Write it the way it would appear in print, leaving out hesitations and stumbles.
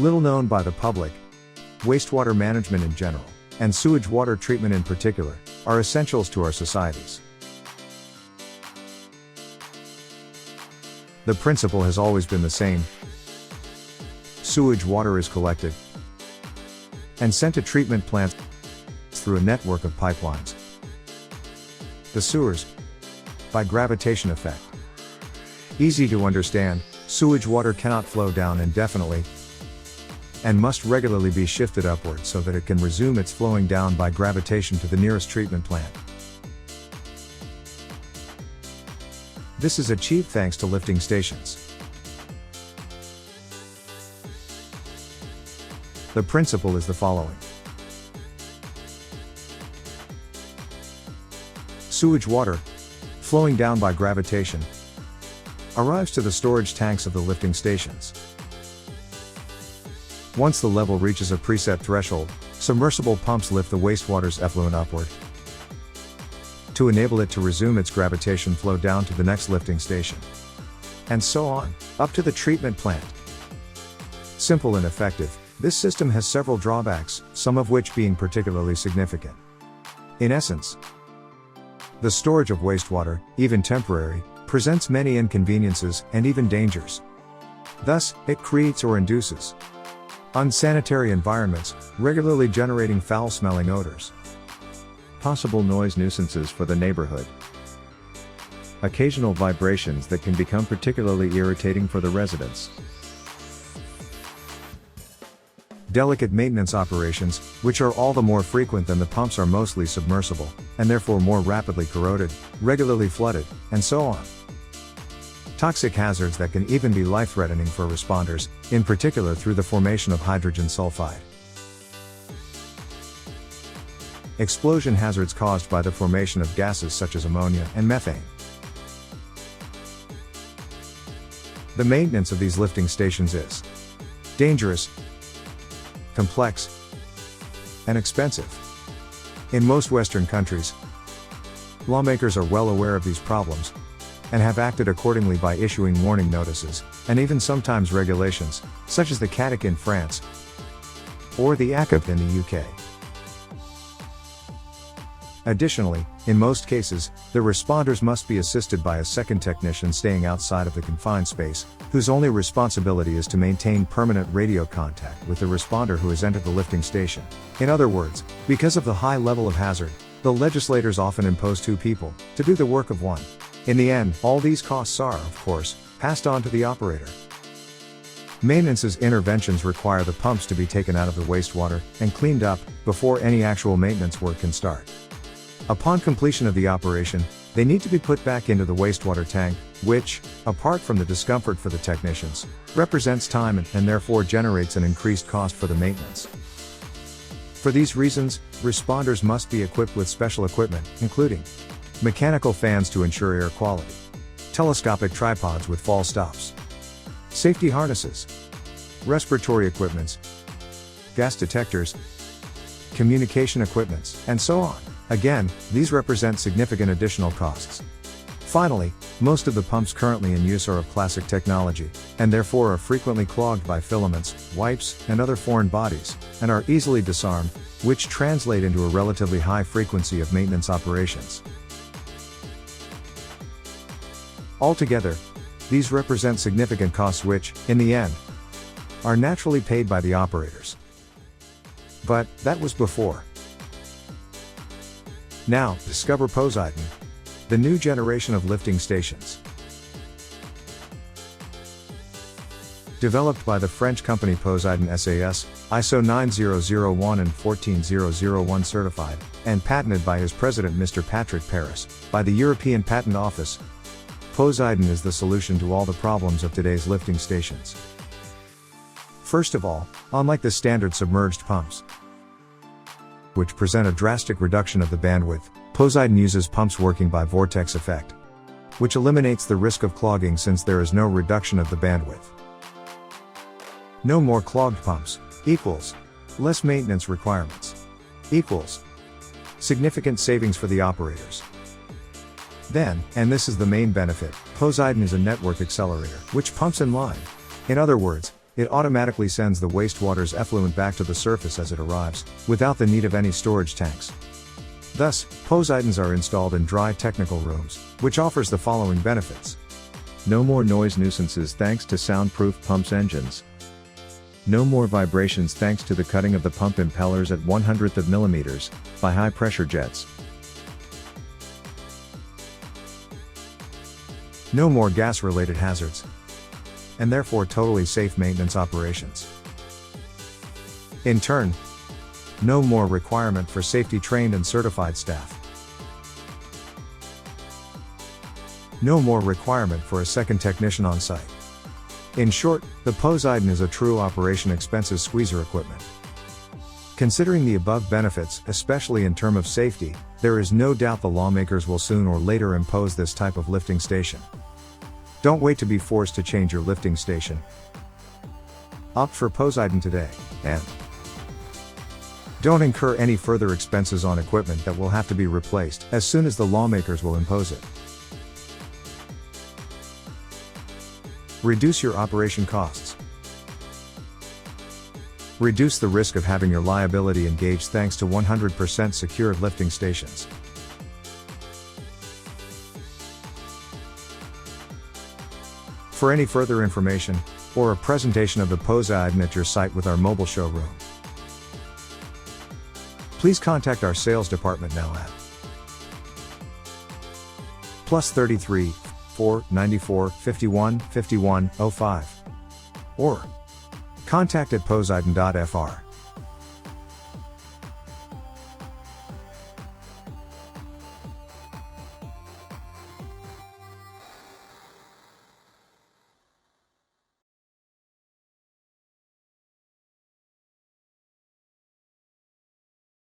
Little known by the public, wastewater management in general, and sewage water treatment in particular, are essentials to our societies. The principle has always been the same. Sewage water is collected and sent to treatment plants through a network of pipelines. The sewers, by gravitation effect. Easy to understand, sewage water cannot flow down indefinitely and must regularly be shifted upward so that it can resume its flowing down by gravitation to the nearest treatment plant. This is achieved thanks to lifting stations. The principle is the following. Sewage water, flowing down by gravitation, arrives to the storage tanks of the lifting stations. Once the level reaches a preset threshold, submersible pumps lift the wastewater's effluent upward to enable it to resume its gravitation flow down to the next lifting station. And so on, up to the treatment plant. Simple and effective, this system has several drawbacks, some of which being particularly significant. In essence, the storage of wastewater, even temporary, presents many inconveniences and even dangers. Thus, it creates or induces unsanitary environments, regularly generating foul-smelling odors. Possible noise nuisances for the neighborhood. Occasional vibrations that can become particularly irritating for the residents. Delicate maintenance operations, which are all the more frequent than the pumps are mostly submersible, and therefore more rapidly corroded, regularly flooded, and so on. Toxic hazards that can even be life-threatening for responders, in particular through the formation of hydrogen sulfide. Explosion hazards caused by the formation of gases such as ammonia and methane. The maintenance of these lifting stations is dangerous, complex, and expensive. In most Western countries, lawmakers are well aware of these problems and have acted accordingly by issuing warning notices, and even sometimes regulations, such as the CADIC in France or the ACAP in the UK. Additionally, in most cases, the responders must be assisted by a second technician staying outside of the confined space, whose only responsibility is to maintain permanent radio contact with the responder who has entered the lifting station. In other words, because of the high level of hazard, the legislators often impose two people to do the work of one. In the end, all these costs are, of course, passed on to the operator. Maintenance's interventions require the pumps to be taken out of the wastewater and cleaned up before any actual maintenance work can start. Upon completion of the operation, they need to be put back into the wastewater tank, which, apart from the discomfort for the technicians, represents time and therefore generates an increased cost for the maintenance. For these reasons, responders must be equipped with special equipment, including mechanical fans to ensure air quality, telescopic tripods with fall stops, safety harnesses, respiratory equipments, gas detectors, communication equipments, and so on. Again, these represent significant additional costs. Finally, most of the pumps currently in use are of classic technology, and therefore are frequently clogged by filaments, wipes, and other foreign bodies, and are easily disarmed, which translate into a relatively high frequency of maintenance operations. Altogether, these represent significant costs which, in the end, are naturally paid by the operators. But, that was before. Now, discover Pozeidon, the new generation of lifting stations. Developed by the French company Pozeidon SAS, ISO 9001 and 14001 certified, and patented by his president Mr. Patrick Paris, by the European Patent Office, Pozeidon is the solution to all the problems of today's lifting stations. First of all, unlike the standard submerged pumps, which present a drastic reduction of the bandwidth, Pozeidon uses pumps working by vortex effect, which eliminates the risk of clogging since there is no reduction of the bandwidth. No more clogged pumps equals less maintenance requirements equals significant savings for the operators. Then, and this is the main benefit, Pozeidon is a network accelerator, which pumps in line. In other words, it automatically sends the wastewater's effluent back to the surface as it arrives, without the need of any storage tanks. Thus, Poseidons are installed in dry technical rooms, which offers the following benefits. No more noise nuisances thanks to soundproof pumps engines. No more vibrations thanks to the cutting of the pump impellers at 1/100th of millimeters, by high pressure jets. No more gas-related hazards. And therefore totally safe maintenance operations. In turn, no more requirement for safety-trained and certified staff. No more requirement for a second technician on site. In short, the Poseidon is a true operation expenses squeezer equipment. Considering the above benefits, especially in terms of safety, there is no doubt the lawmakers will soon or later impose this type of lifting station. Don't wait to be forced to change your lifting station. Opt for Poseidon today, and don't incur any further expenses on equipment that will have to be replaced as soon as the lawmakers will impose it. Reduce your operation costs. Reduce the risk of having your liability engaged thanks to 100% secured lifting stations. For any further information, or a presentation of the Poseidon at your site with our mobile showroom, please contact our sales department now at +33 4 94 51 51 05 or contact@poseidon.fr.